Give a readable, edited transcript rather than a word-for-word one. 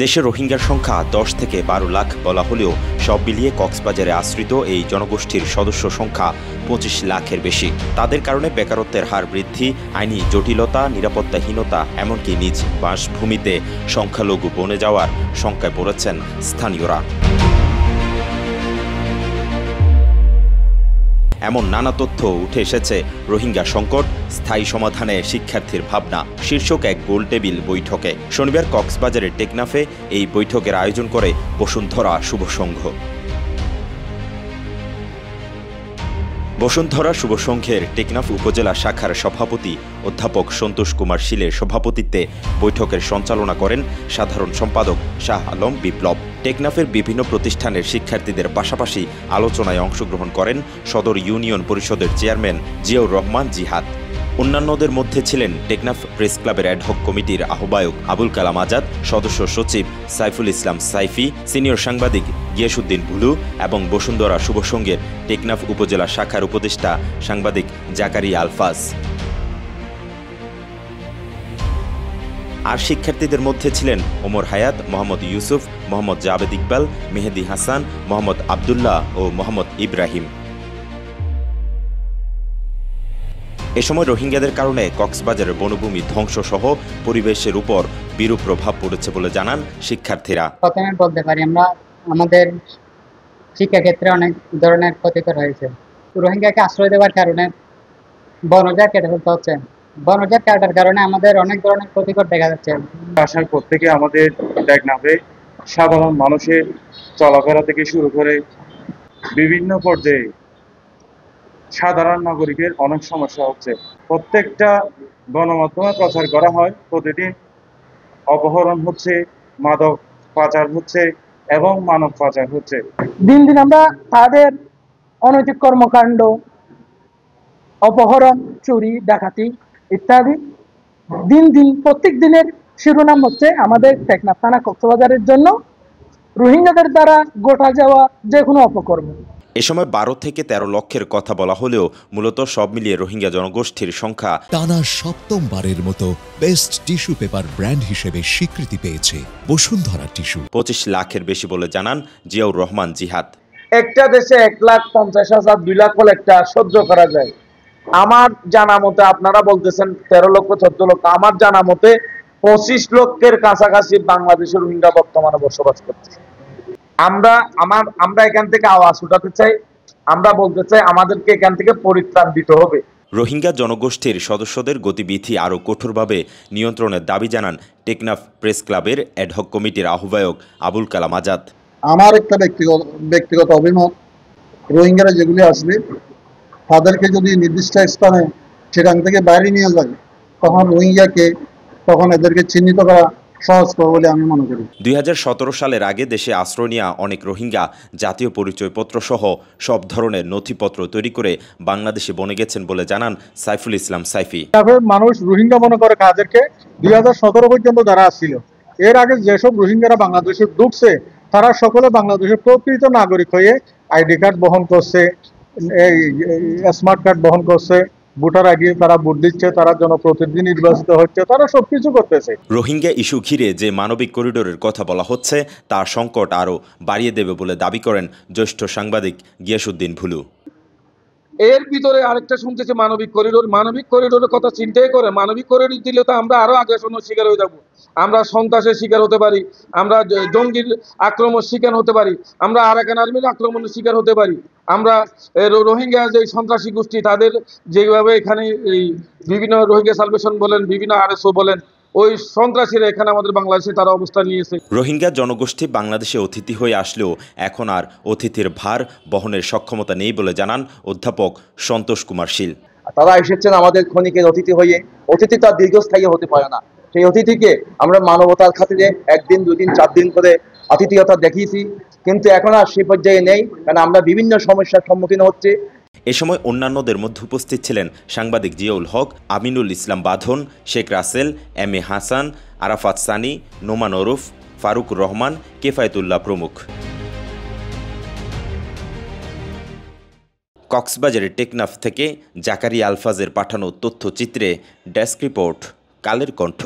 দেশে রোহিঙ্গার সংখ্যা 10 থেকে 12 লাখ বলা হলেও সব মিলিয়ে কক্সবাজারে আশ্রিত এই জনগোষ্ঠীর সদস্য সংখ্যা 25 লাখের বেশি। তাদের কারণে বেকারত্বের হার বৃদ্ধি, আইনি জটিলতা, নিরাপত্তাহীনতা, এমনকি নিজ বাসভূমিতে সংখ্যালঘু বনে যাওয়ার শঙ্কায় পড়েছেন স্থানীয়রা। এমন নানা তথ্য উঠে এসেছে রোহিঙ্গা সংকট স্থায়ী সমাধানে শিক্ষার্থীর ভাবনা শীর্ষক এক গোলটেবিল বৈঠকে। শনিবার কক্সবাজারের টেকনাফে এই বৈঠকের আয়োজন করে বসুন্ধরা শুভ সংঘ। বসুন্ধরা শুভ সংঘের টেকনাফ উপজেলা শাখার সভাপতি অধ্যাপক সন্তোষ কুমার শীলের সভাপতিত্বে বৈঠকের সঞ্চালনা করেন সাধারণ সম্পাদক শাহ আলম বিপ্লব। টেকনাফের বিভিন্ন প্রতিষ্ঠানের শিক্ষার্থীদের পাশাপাশি আলোচনায় অংশগ্রহণ করেন সদর ইউনিয়ন পরিষদের চেয়ারম্যান জিয়াউর রহমান জিহাদ। অন্যান্যদের মধ্যে ছিলেন টেকনাফ প্রেস ক্লাবের অ্যাডহক কমিটির আহ্বায়ক আবুল কালাম আজাদ, সদস্য সচিব সাইফুল ইসলাম সাইফি, সিনিয়র সাংবাদিক গিয়াসউদ্দিন ভুলু এবং বসুন্ধরা শুভ সংঘের টেকনাফ উপজেলা শাখার উপদেষ্টা সাংবাদিক জাকারিয়া আলফাজ। আর শিক্ষার্থীদের মধ্যে ছিলেন ওমর হায়াত, মোহাম্মদ ইউসুফ, মোহাম্মদ জাবেদ ইকবাল, মেহেদি হাসান, মোহাম্মদ আবদুল্লাহ ও মোহাম্মদ ইব্রাহিম। এ সময় রোহিঙ্গাদের কারণে কক্সবাজারের বনভূমি ধ্বংসসহ পরিবেশের উপর বিরূপ প্রভাব পড়েছে বলে জানান শিক্ষার্থীরা। প্রথমে বলতে পারি আমরা আমাদের শিক্ষাক্ষেত্রে অনেক ধরনের ক্ষতিকর হয়েছে। রোহিঙ্গাকে আশ্রয় দেওয়ার কারণে বনজাত কেটে ফেলতে হচ্ছে। বনজাত কাটার কারণে আমাদের অনেক ধরনের ক্ষতিকর দেখা যাচ্ছে। আসার পর থেকে আমাদের টেকনাফে সাধারণ মানুষের চলাফেরা থেকে শুরু করে বিভিন্ন পর্যায়ে সাধারণ নাগরিকের অনেক সমস্যা হচ্ছে। প্রত্যেকটা গণমাধ্যমে প্রচার করা হয় প্রতিদিন অপহরণ হচ্ছে, মাদক পাচার হচ্ছে এবং মানব পাচার হচ্ছে। দিন দিন আমরা তাদের অনৈতিক কর্মকাণ্ড, অপহরণ, চুরি, ডাকাতি ইত্যাদি দিন দিন প্রত্যেক দিনের শিরোনাম হচ্ছে আমাদের টেকনাফ থানা কক্সবাজারের জন্য রোহিঙ্গাদের দ্বারা ঘটা যাওয়া যে কোনো অপকর্ম। এ সময় 12 থেকে 13 লক্ষের কথা বলা হলেও মূলত সব মিলিয়ে রোহিঙ্গা জনগোষ্ঠীর সংখ্যা টানা সপ্তমবারের মতো বেস্ট টিস্যু পেপার ব্র্যান্ড হিসেবে স্বীকৃতি পেয়েছে বসুন্ধরা টিস্যু। 25 লাখের বেশি বলে জানান জিয়াউর রহমান জিহাদ। একটা দেশে 1,50,000 2 লাখ হলে একটা সহ্য করা যায়। আমার জানা মতে, আপনারা বলতেছেন 13 লক্ষ 14 লক্ষ, আমার জানা মতে 25 লক্ষের কাছাকাছি বাংলাদেশের রোহিঙ্গা বর্তমানে বসবাস করছে। আমরা এখান থেকে আওয়াজ উঠাতে চাই, আমরা বলতে চাই আমাদেরকে এখান থেকে পরিত্রাণ দিতে হবে। রোহিঙ্গা জনগোষ্ঠীর সদস্যদের গতিবিধি আরও কঠোরভাবে নিয়ন্ত্রণের দাবি জানান টেকনাফ প্রেস ক্লাবের অ্যাডহক কমিটির আহ্বায়ক আবুল কালাম আজাদ। আমার একটা ব্যক্তিগত অভিমত, রোহিঙ্গারা যেগুলি আসবে তাদেরকে যদি নির্দিষ্ট স্থানে সেখান থেকে বাইরে নিয়ে যায় তখন এদেরকে চিহ্নিত করা সহজ বলে আমি মনে করি। 2017 সালের আগে দেশে আশ্রয় নেওয়া অনেক রোহিঙ্গা জাতীয় পরিচয়পত্র সহ সব ধরনের নথিপত্র তৈরি করে বাংলাদেশে বনে গেছেন বলে জানান সাইফুল ইসলাম সাইফি। মানুষ রোহিঙ্গা মনে করে কাদেরকে 2017 পর্যন্ত যারা আসছিল, এর আগে যেসব রোহিঙ্গারা বাংলাদেশে ঢুকছে তারা সকলে বাংলাদেশের প্রকৃত নাগরিক হয়ে আইডি কার্ড বহন করছে, এই স্মার্ট কার্ড বহন করছে, ভোটার আগে তারা ভোট দিচ্ছে, তারা জনপ্রতিনিধি নির্বাচিত হচ্ছে, তারা সবকিছু করতেছে। রোহিঙ্গা ইস্যু ঘিরে যে মানবিক করিডোরের কথা বলা হচ্ছে তা সংকট আরও বাড়িয়ে দেবে বলে দাবি করেন জ্যেষ্ঠ সাংবাদিক গিয়াসউদ্দিন ভুলু। এর ভিতরে আরেকটা শুনতেছে মানবিক করিডোরের কথা চিন্তাই করে। মানবিক করিডোর দিলে তো আমরা আরো আগ্রাসনের শিকার হয়ে যাব, আমরা সন্ত্রাসের শিকার হতে পারি, আমরা জঙ্গির আক্রমণের শিকার হতে পারি, আমরা আরাকান আর্মির আক্রমণের শিকার হতে পারি, আমরা রোহিঙ্গা যে সন্ত্রাসী গোষ্ঠী তাদের যেভাবে এখানে বিভিন্ন রোহিঙ্গা সালভেশন বলেন, বিভিন্ন আরএসও বলেন, ওই সন্ত্রাসীরা এখানে আমাদের বাংলাদেশে তারা অবস্থান নিয়েছে। রোহিঙ্গা জনগোষ্ঠী বাংলাদেশে অতিথি হয়ে আসলেও এখন আর অতিথির ভার বহনের সক্ষমতা নেই বলে জানান অধ্যাপক সন্তোষ কুমার শীল। তারা এসেছেন আমাদের ক্ষণিকের অতিথি হয়ে, অতিথি তো আর দীর্ঘস্থায়ী হতে পারে না। সেই অতিথিকে আমরা মানবতার খাতিরে 1 দিন 2 দিন 4 দিন করে আতিথেয়তা দেখিয়েছি, কিন্তু এখন আর সেই পর্যায়ে নেই, কারণ আমরা বিভিন্ন সমস্যার সম্মুখীন হচ্ছি। এ সময় অন্যান্যদের মধ্যে উপস্থিত ছিলেন সাংবাদিক জিয়াউল হক, আমিনুল ইসলাম বাঁধন, শেখ রাসেল, এম এ হাসান, আরাফাত সানি, নোমান ওরফ, ফারুক রহমান, কেফায়েতুল্লাহ প্রমুখ। কক্সবাজারের টেকনাফ থেকে জাকারিয়া আলফাজের পাঠানো তথ্যচিত্রে ডেস্ক রিপোর্ট কালের কণ্ঠ।